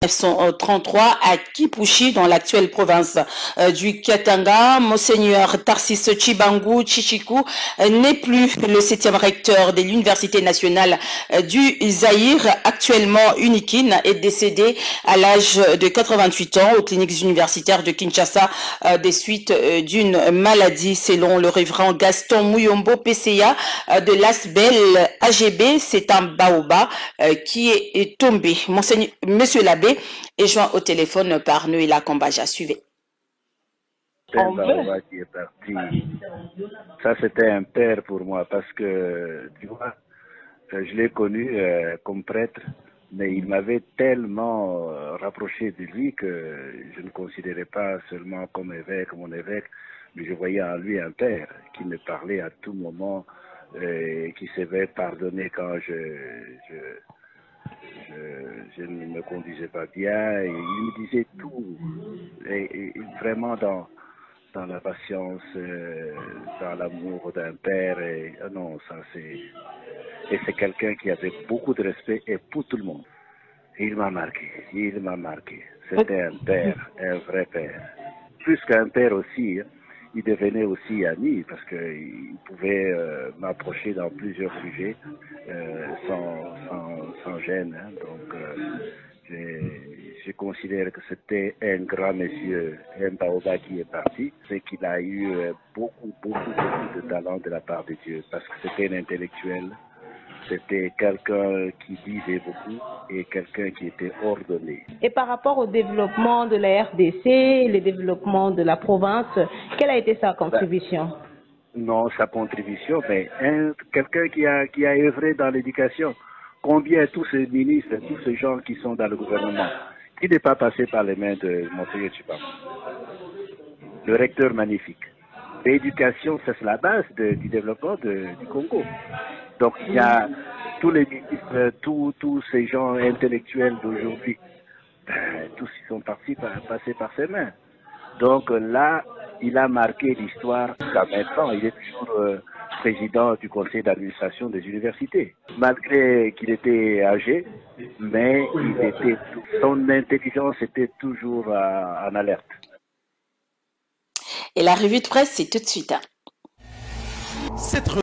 1933 à Kipushi dans l'actuelle province du Katanga. Monseigneur Tarsis Chibangu Chichiku n'est plus le 7e recteur de l'Université nationale du Zaïre. Actuellement, Unikin est décédé à l'âge de 88 ans aux cliniques universitaires de Kinshasa des suites d'une maladie, selon le révérend Gaston Muyombo PCA de l'Asbel AGB. C'est un baobab qui est tombé. Monsieur l'abbé est joint au téléphone par Noëlla Kombaja. Suivez. C'est un baobab qui est parti. Ça, c'était un père pour moi parce que, tu vois, je l'ai connu comme prêtre, mais il m'avait tellement rapproché de lui que je ne considérais pas seulement comme évêque, mon évêque, mais je voyais en lui un père qui me parlait à tout moment, qui savait pardonner quand je ne me conduisais pas bien, et il me disait tout, et vraiment dans la patience, dans l'amour d'un père, et non, ça c'est... Et c'est quelqu'un qui avait beaucoup de respect et pour tout le monde. Il m'a marqué. C'était un père, un vrai père. Plus qu'un père aussi, hein, il devenait aussi ami parce qu'il pouvait m'approcher dans plusieurs sujets sans gêne. Hein. Donc, je considère que c'était un grand monsieur, un baobab qui est parti. C'est qu'il a eu beaucoup de talent de la part de Dieu parce que c'était un intellectuel. C'était quelqu'un qui disait beaucoup et quelqu'un qui était ordonné. Et par rapport au développement de la RDC, le développement de la province, quelle a été sa contribution? Non, sa contribution, mais quelqu'un qui a œuvré dans l'éducation. Combien tous ces ministres, tous ces gens qui sont dans le gouvernement, qui n'est pas passé par les mains de Monseigneur Chibangu, le recteur magnifique. L'éducation, c'est la base du développement du Congo. Donc il y a tous les ministres, tous ces gens intellectuels d'aujourd'hui, tous ils sont passés par ses mains. Donc là, il a marqué l'histoire jusqu'à maintenant. Il est toujours président du conseil d'administration des universités. Malgré qu'il était âgé, mais son intelligence était toujours en alerte. Et la revue de presse, c'est tout de suite.